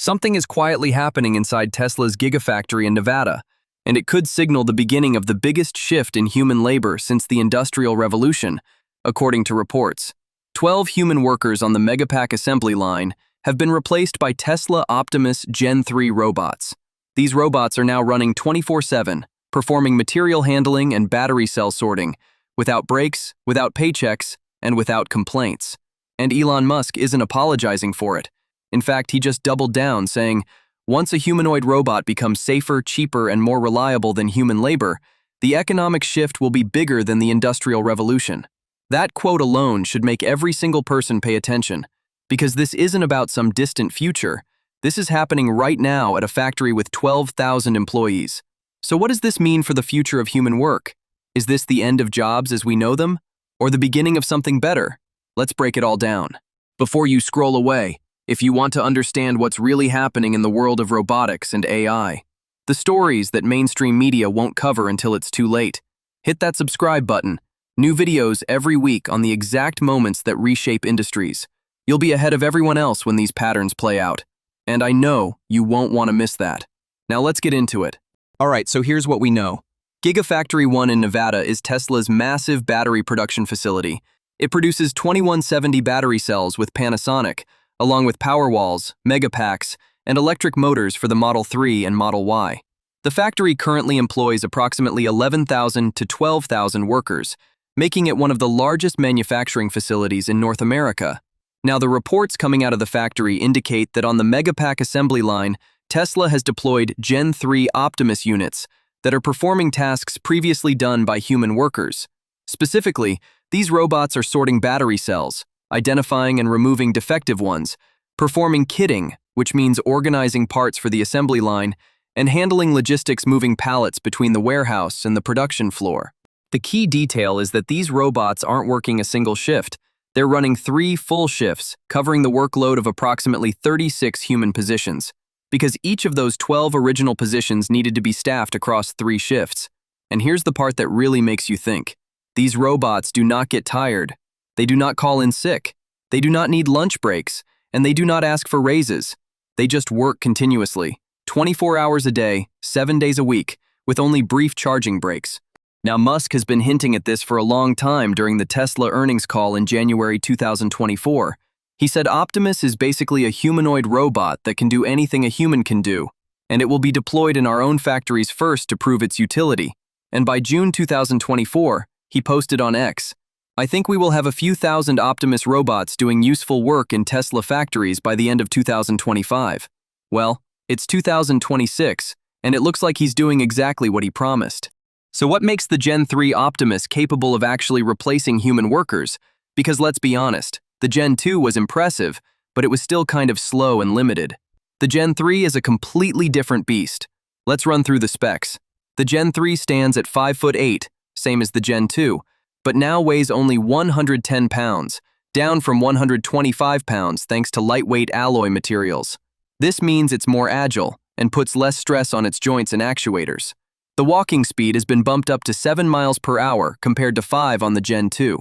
Something is quietly happening inside Tesla's Gigafactory in Nevada, and it could signal the beginning of the biggest shift in human labor since the Industrial Revolution, according to reports. 12 human workers on the Megapack assembly line have been replaced by Tesla Optimus Gen 3 robots. These robots are now running 24/7, performing material handling and battery cell sorting, without breaks, without paychecks, and without complaints. And Elon Musk isn't apologizing for it. In fact, he just doubled down, saying, once a humanoid robot becomes safer, cheaper, and more reliable than human labor, the economic shift will be bigger than the Industrial Revolution. That quote alone should make every single person pay attention, because this isn't about some distant future. This is happening right now at a factory with 12,000 employees. So what does this mean for the future of human work? Is this the end of jobs as we know them, or the beginning of something better? Let's break it all down. Before you scroll away, if you want to understand what's really happening in the world of robotics and AI, the stories that mainstream media won't cover until it's too late, hit that subscribe button. New videos every week on the exact moments that reshape industries. You'll be ahead of everyone else when these patterns play out. And I know you won't want to miss that. Now let's get into it. Alright, so here's what we know. Gigafactory 1 in Nevada is Tesla's massive battery production facility. It produces 2170 battery cells with Panasonic, along with Powerwalls, Megapacks, and electric motors for the Model 3 and Model Y. The factory currently employs approximately 11,000 to 12,000 workers, making it one of the largest manufacturing facilities in North America. Now, the reports coming out of the factory indicate that on the Megapack assembly line, Tesla has deployed Gen 3 Optimus units that are performing tasks previously done by human workers. Specifically, these robots are sorting battery cells, identifying and removing defective ones, performing kitting, which means organizing parts for the assembly line, and handling logistics moving pallets between the warehouse and the production floor. The key detail is that these robots aren't working a single shift. They're running 3 full shifts, covering the workload of approximately 36 human positions, because each of those 12 original positions needed to be staffed across 3 shifts. And here's the part that really makes you think. These robots do not get tired. They do not call in sick. They do not need lunch breaks, and they do not ask for raises. They just work continuously, 24 hours a day, 7 days a week, with only brief charging breaks. Now, Musk has been hinting at this for a long time during the Tesla earnings call in January 2024. He said Optimus is basically a humanoid robot that can do anything a human can do, and it will be deployed in our own factories first to prove its utility. And by June 2024, he posted on X, I think we will have a few thousand Optimus robots doing useful work in Tesla factories by the end of 2025. Well, it's 2026, and it looks like he's doing exactly what he promised. So what makes the Gen 3 Optimus capable of actually replacing human workers? Because let's be honest, the Gen 2 was impressive, but it was still kind of slow and limited. The Gen 3 is a completely different beast. Let's run through the specs. The Gen 3 stands at 5'8", same as the Gen 2, but now weighs only 110 pounds, down from 125 pounds thanks to lightweight alloy materials. This means it's more agile and puts less stress on its joints and actuators. The walking speed has been bumped up to 7 miles per hour compared to 5 on the Gen 2.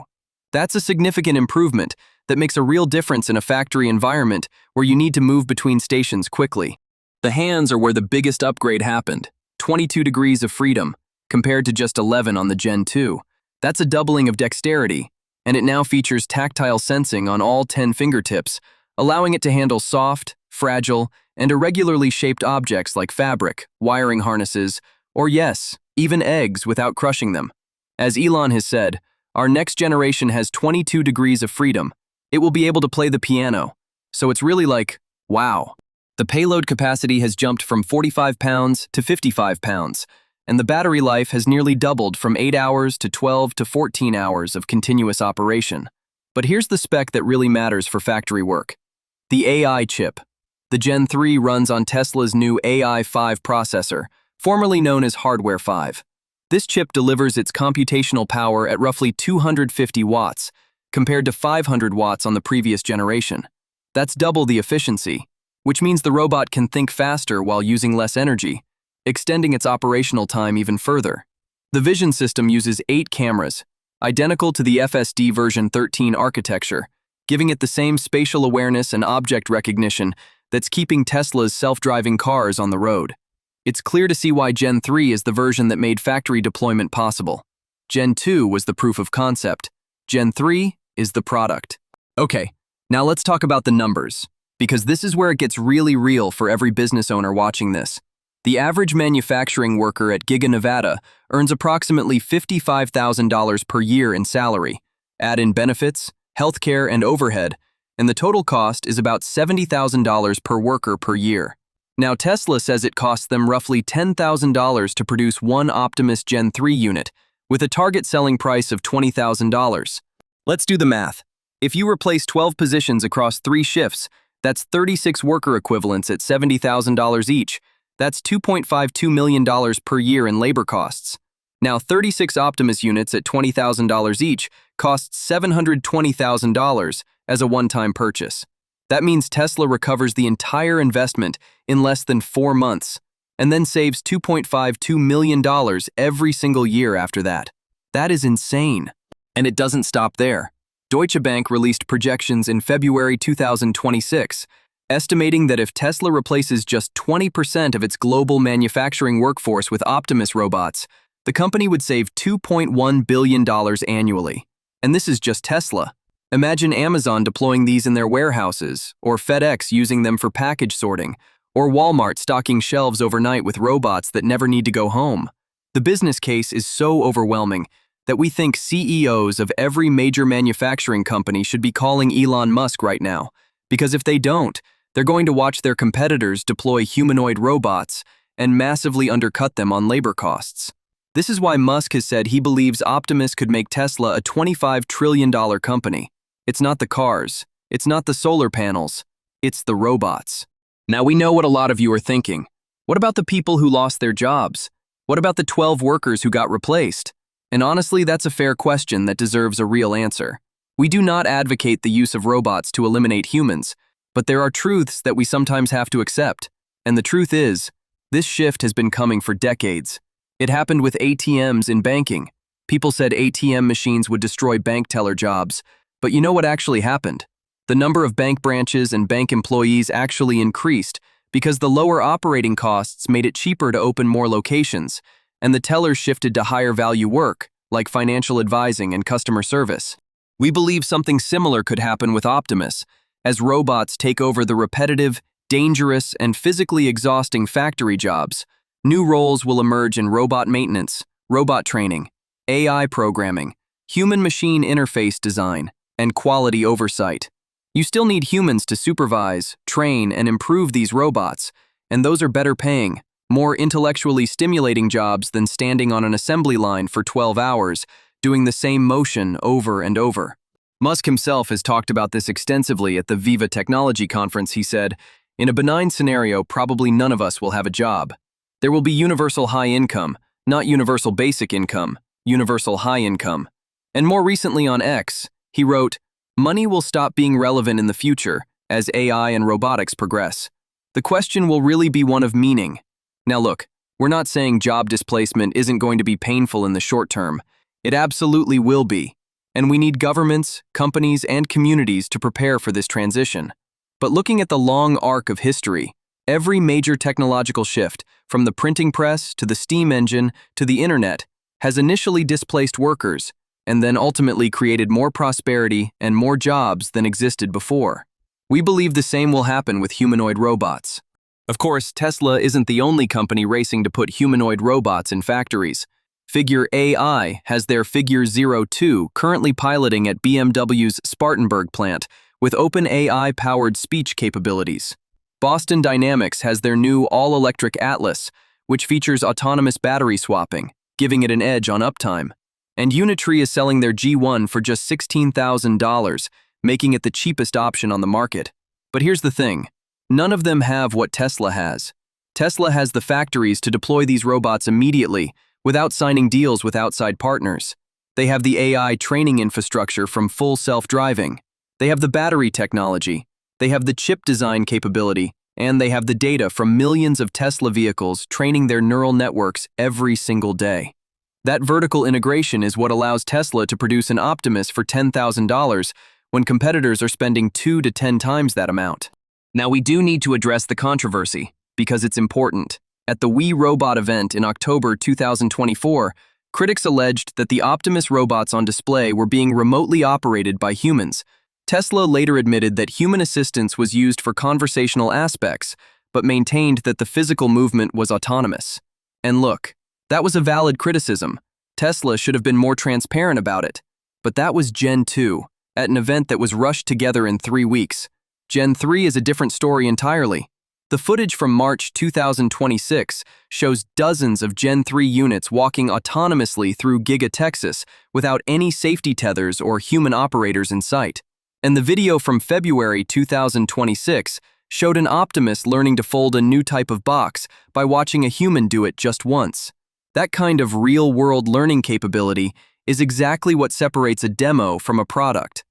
That's a significant improvement that makes a real difference in a factory environment where you need to move between stations quickly. The hands are where the biggest upgrade happened, 22 degrees of freedom, compared to just 11 on the Gen 2. That's a doubling of dexterity, and it now features tactile sensing on all 10 fingertips, allowing it to handle soft, fragile, and irregularly shaped objects like fabric, wiring harnesses, or yes, even eggs without crushing them. As Elon has said, our next generation has 22 degrees of freedom. It will be able to play the piano. So it's really like, wow. The payload capacity has jumped from 45 pounds to 55 pounds, and the battery life has nearly doubled from 8 hours to 12 to 14 hours of continuous operation. But here's the spec that really matters for factory work. The AI chip. The Gen 3 runs on Tesla's new AI5 processor, formerly known as Hardware 5. This chip delivers its computational power at roughly 250 watts, compared to 500 watts on the previous generation. That's double the efficiency, which means the robot can think faster while using less energy, extending its operational time even further. The vision system uses 8 cameras, identical to the FSD version 13 architecture, giving it the same spatial awareness and object recognition that's keeping Tesla's self-driving cars on the road. It's clear to see why Gen 3 is the version that made factory deployment possible. Gen 2 was the proof of concept. Gen 3 is the product. Okay, now let's talk about the numbers, because this is where it gets really real for every business owner watching this. The average manufacturing worker at Giga Nevada earns approximately $55,000 per year in salary. Add in benefits, healthcare, and overhead, and the total cost is about $70,000 per worker per year. Now, Tesla says it costs them roughly $10,000 to produce one Optimus Gen 3 unit, with a target selling price of $20,000. Let's do the math. If you replace 12 positions across 3 shifts, that's 36 worker equivalents at $70,000 each. That's $2.52 million per year in labor costs. Now, 36 Optimus units at $20,000 each costs $720,000 as a one-time purchase. That means Tesla recovers the entire investment in less than 4 months, and then saves $2.52 million every single year after that. That is insane. And it doesn't stop there. Deutsche Bank released projections in February 2026, estimating that if Tesla replaces just 20% of its global manufacturing workforce with Optimus robots, the company would save $2.1 billion annually. And this is just Tesla. Imagine Amazon deploying these in their warehouses, or FedEx using them for package sorting, or Walmart stocking shelves overnight with robots that never need to go home. The business case is so overwhelming that we think CEOs of every major manufacturing company should be calling Elon Musk right now, because if they don't, they're going to watch their competitors deploy humanoid robots and massively undercut them on labor costs. This is why Musk has said he believes Optimus could make Tesla a $25 trillion company. It's not the cars, it's not the solar panels, it's the robots. Now we know what a lot of you are thinking. What about the people who lost their jobs? What about the 12 workers who got replaced? And honestly, that's a fair question that deserves a real answer. We do not advocate the use of robots to eliminate humans, but there are truths that we sometimes have to accept. And the truth is, this shift has been coming for decades. It happened with ATMs in banking. People said ATM machines would destroy bank teller jobs, but you know what actually happened? The number of bank branches and bank employees actually increased because the lower operating costs made it cheaper to open more locations, and the tellers shifted to higher value work, like financial advising and customer service. We believe something similar could happen with Optimus, as robots take over the repetitive, dangerous, and physically exhausting factory jobs. New roles will emerge in robot maintenance, robot training, AI programming, human-machine interface design, and quality oversight. You still need humans to supervise, train, and improve these robots, and those are better paying, more intellectually stimulating jobs than standing on an assembly line for 12 hours, doing the same motion over and over. Musk himself has talked about this extensively at the Viva Technology Conference. He said, "In a benign scenario, probably none of us will have a job. There will be universal high income, not universal basic income, universal high income." And more recently on X, he wrote, "Money will stop being relevant in the future as AI and robotics progress. The question will really be one of meaning." Now look, we're not saying job displacement isn't going to be painful in the short term. It absolutely will be. And we need governments, companies, and communities to prepare for this transition. But looking at the long arc of history, every major technological shift, from the printing press to the steam engine to the internet, has initially displaced workers and then ultimately created more prosperity and more jobs than existed before. We believe the same will happen with humanoid robots. Of course, Tesla isn't the only company racing to put humanoid robots in factories. Figure AI has their Figure 02 currently piloting at BMW's Spartanburg plant with OpenAI-powered speech capabilities. Boston Dynamics has their new all-electric Atlas, which features autonomous battery swapping, giving it an edge on uptime. And Unitree is selling their G1 for just $16,000, making it the cheapest option on the market. But here's the thing. None of them have what Tesla has. Tesla has the factories to deploy these robots immediately, without signing deals with outside partners. They have the AI training infrastructure from full self-driving. They have the battery technology. They have the chip design capability. And they have the data from millions of Tesla vehicles training their neural networks every single day. That vertical integration is what allows Tesla to produce an Optimus for $10,000 when competitors are spending 2 to 10 times that amount. Now we do need to address the controversy, because it's important. At the WeRobot event in October 2024, critics alleged that the Optimus robots on display were being remotely operated by humans. Tesla later admitted that human assistance was used for conversational aspects, but maintained that the physical movement was autonomous. And look, that was a valid criticism. Tesla should have been more transparent about it. But that was Gen 2, at an event that was rushed together in 3 weeks. Gen 3 is a different story entirely. The footage from March 2026 shows dozens of Gen 3 units walking autonomously through Giga, Texas, without any safety tethers or human operators in sight. And the video from February 2026 showed an Optimus learning to fold a new type of box by watching a human do it just once. That kind of real-world learning capability is exactly what separates a demo from a product.